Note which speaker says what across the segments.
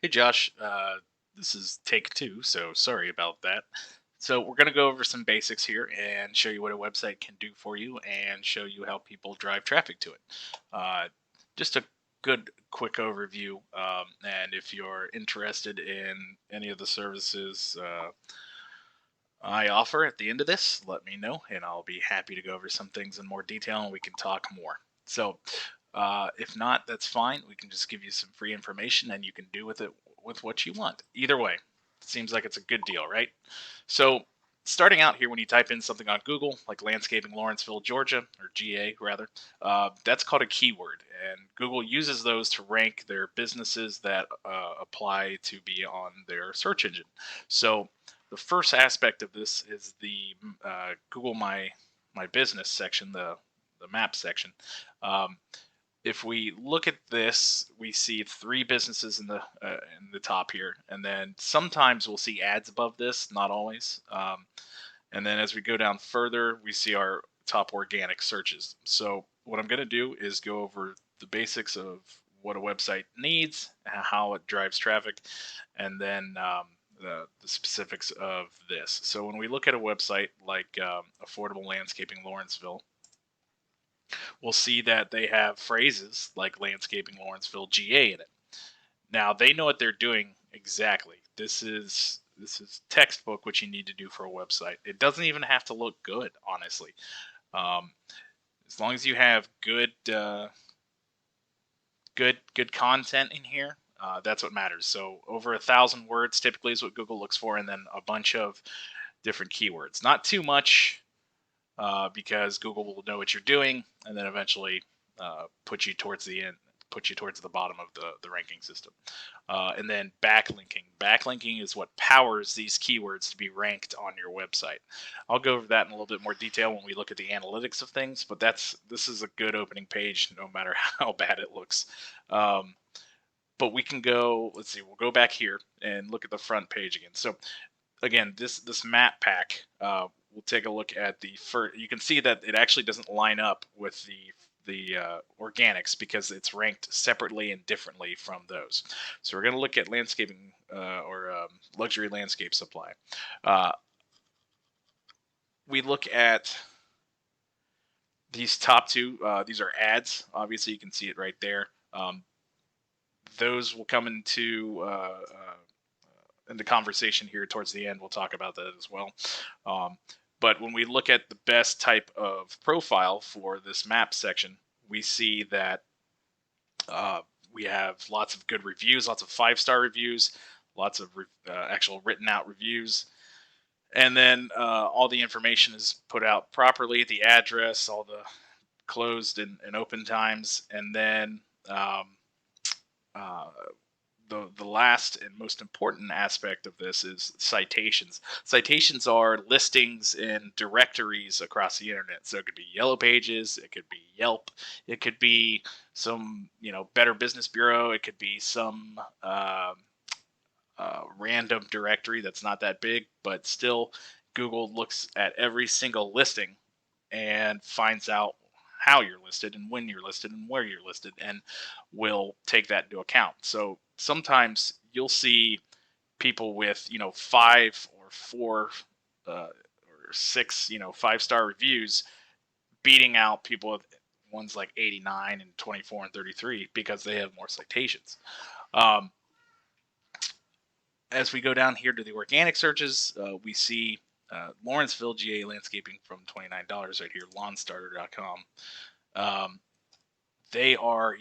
Speaker 1: Hey Josh, this is take two, so sorry about that. So we're going to go over some basics here and show you what a website can do for you and show you how people drive traffic to it. Uh, just a good quick overview. And if you're interested in any of the services I offer at the end of this, let me know and I'll be happy to go over some things in more detail and we can talk more. So if not, that's fine. We can just give you some free information and you can do with it with what you want. Either way, seems like it's a good deal, right? So, starting out here, when you type in something on Google, like landscaping Lawrenceville, Georgia, or GA rather, that's called a keyword. And Google uses those to rank their businesses that apply to be on their search engine. So, the first aspect of this is the Google My Business section, the map section. Um, if we look at this, we see three businesses in the top here, and then sometimes we'll see ads above this, not always. And then as we go down further, we see our top organic searches. So what I'm going to do is go over the basics of what a website needs, how it drives traffic, and then the specifics of this. So when we look at a website like Affordable Landscaping Lawrenceville, we'll see that they have phrases like landscaping Lawrenceville GA in it. Now they know what they're doing exactly. This is textbook what you need to do for a website. It doesn't even have to look good, honestly. Um, as long as you have good content in here, that's what matters. So over 1,000 words typically is what Google looks for, and then a bunch of different keywords. Not too much, because Google will know what you're doing, and then eventually put you towards the end, put you towards the bottom of the ranking system. And then backlinking. Backlinking is what powers these keywords to be ranked on your website. I'll go over that in a little bit more detail when we look at the analytics of things, but this is a good opening page, no matter how bad it looks. Um, but we can go. Let's see. We'll go back here and look at the front page again. So again, this map pack, we'll take a look at the first. You can see that it actually doesn't line up with the organics because it's ranked separately and differently from those. So we're going to look at landscaping or luxury landscape supply. Uh, we look at these top two. These are ads. Obviously, you can see it right there. Those will come in the conversation here towards the end. We'll talk about that as well. Um, but when we look at the best type of profile for this map section, we see that we have lots of good reviews, lots of 5-star reviews, lots of actual written out reviews. And then all the information is put out properly, the address, all the closed and open times, and then uh, the last and most important aspect of this is citations. Citations are listings in directories across the internet. So it could be Yellow Pages, it could be Yelp, it could be some Better Business Bureau, it could be some random directory that's not that big, but still Google looks at every single listing and finds out how you're listed and when you're listed and where you're listed, and will take that into account. So sometimes you'll see people with 5 or 4 or 6 5-star reviews beating out people with ones like 89 and 24 and 33 because they have more citations. um, as we go down here to the organic searches, we see Lawrenceville GA landscaping from $29 right here, lawnstarter.com. Um, they are,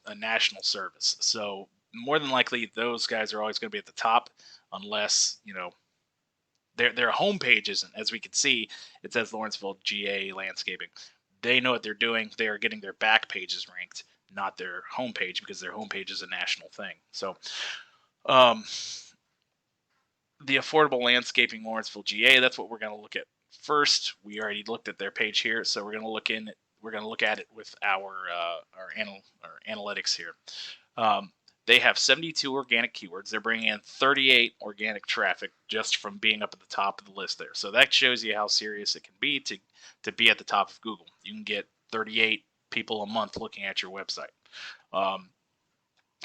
Speaker 1: a national service. So more than likely, those guys are always going to be at the top, unless their homepage isn't. As we can see, it says Lawrenceville GA landscaping. They know what they're doing. They are getting their back pages ranked, not their homepage, because their homepage is a national thing. So, um, the Affordable Landscaping Lawrenceville GA, that's what we're going to look at first. We already looked at their page here, so we're going to look at it with our analytics here. They have 72 organic keywords. They're bringing in 38 organic traffic just from being up at the top of the list there. So that shows you how serious it can be to be at the top of Google. You can get 38 people a month looking at your website. Um,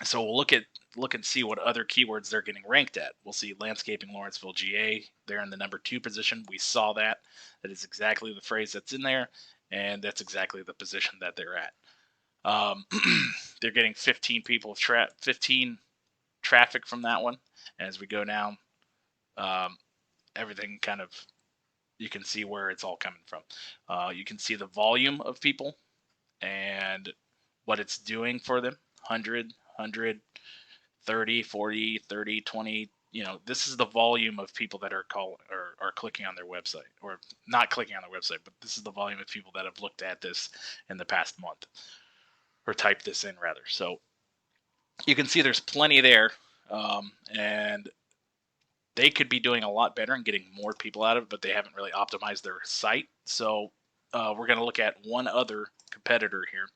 Speaker 1: So we'll look and see what other keywords they're getting ranked at. We'll see landscaping Lawrenceville, GA. They're in the #2 position. We saw that. That is exactly the phrase that's in there, and that's exactly the position that they're at. Um, they're getting 15 people 15 traffic from that one. As we go down, um, everything kind of, you can see where it's all coming from. You can see the volume of people and what it's doing for them. 100, 30, 40, 30, 20. This is the volume of people that are are clicking on their website, or not clicking on their website, but this is the volume of people that have looked at this in the past month, or typed this in rather. So you can see there's plenty there, and they could be doing a lot better and getting more people out of it, but they haven't really optimized their site. So we're going to look at one other competitor here.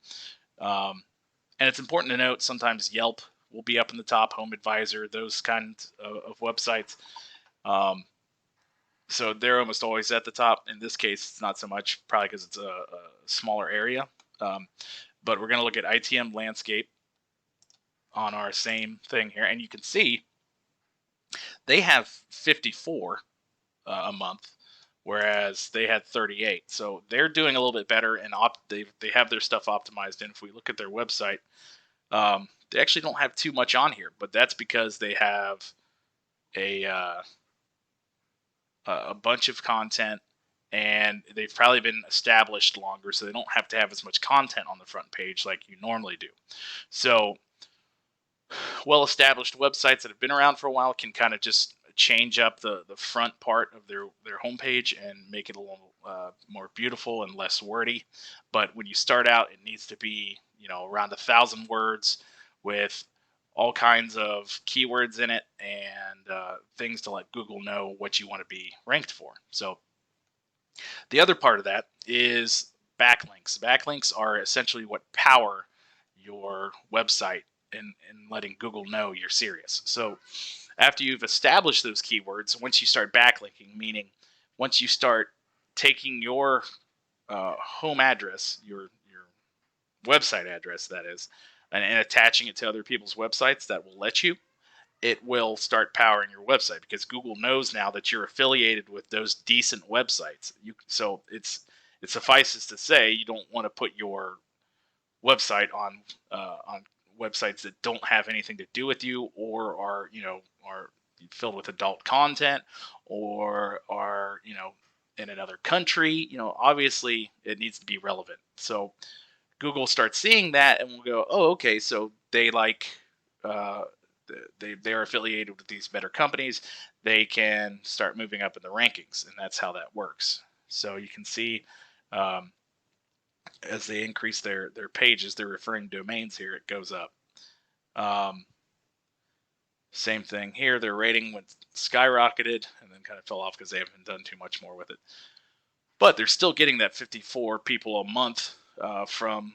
Speaker 1: And it's important to note, sometimes Yelp will be up in the top, Home Advisor, those kinds of websites. So they're almost always at the top. In this case, it's not so much, probably because it's a smaller area. But we're going to look at ITM Landscape on our same thing here. And you can see they have 54 a month, whereas they had 38. So they're doing a little bit better, and they have their stuff optimized. And if we look at their website, they actually don't have too much on here, but that's because they have a bunch of content, and they've probably been established longer, so they don't have to have as much content on the front page like you normally do. So well-established websites that have been around for a while can kind of just change up the front part of their homepage and make it a little more beautiful and less wordy. But when you start out, it needs to be around 1,000 words with all kinds of keywords in it, and things to let Google know what you want to be ranked for. So the other part of that is backlinks. Backlinks are essentially what power your website and letting Google know you're serious. So after you've established those keywords, once you start backlinking, meaning once you start taking your home address, your website address, that is, and attaching it to other people's websites that will let you, it will start powering your website, because Google knows now that you're affiliated with those decent websites. So it suffices to say you don't want to put your website on websites that don't have anything to do with you, or are filled with adult content, or are in another country. Obviously it needs to be relevant. So Google starts seeing that and will go, oh, okay, so they uh, they're affiliated with these better companies. They can start moving up in the rankings, and that's how that works. So you can see, as they increase their pages, their referring domains here, it goes up. Same thing here. Their rating went skyrocketed and then kind of fell off because they haven't done too much more with it. But they're still getting that 54 people a month from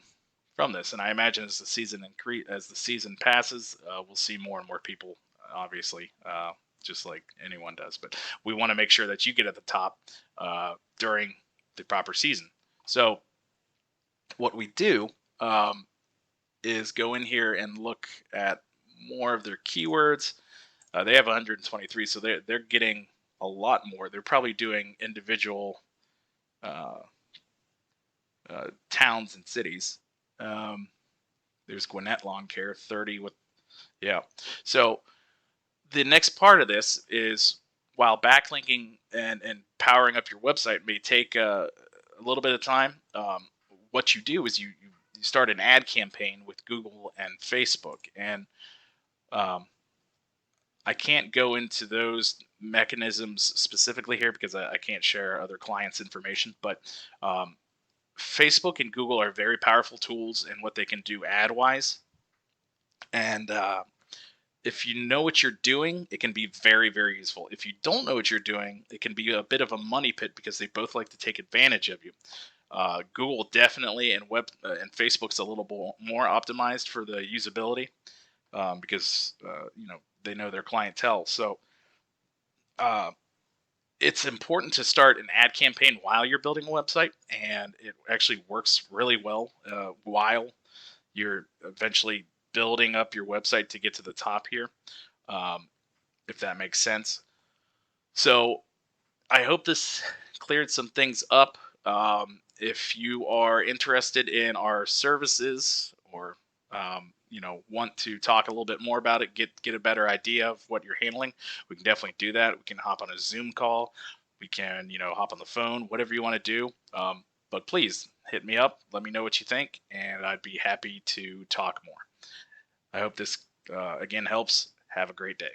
Speaker 1: this, and I imagine as the season passes, we'll see more and more people. Obviously, just like anyone does, but we want to make sure that you get at the top during the proper season. So what we do is go in here and look at more of their keywords. They have 123, so they're getting a lot more. They're probably doing individual towns and cities. There's Gwinnett Lawn Care, 30 with, yeah. So the next part of this is, while backlinking and powering up your website may take a little bit of time, what you do is you start an ad campaign with Google and Facebook. And I can't go into those mechanisms specifically here because I can't share other clients' information, but Facebook and Google are very powerful tools in what they can do ad-wise. And if you know what you're doing, it can be very, very useful. If you don't know what you're doing, it can be a bit of a money pit, because they both like to take advantage of you. Google definitely, and Facebook's a little more optimized for the usability, because they know their clientele. So it's important to start an ad campaign while you're building a website, and it actually works really well while you're eventually building up your website to get to the top here, um, if that makes sense. So I hope this cleared some things up. If you are interested in our services, or want to talk a little bit more about it, get a better idea of what you're handling, we can definitely do that. We can hop on a Zoom call. We can hop on the phone, whatever you want to do. But please hit me up. Let me know what you think, and I'd be happy to talk more. I hope this again helps. Have a great day.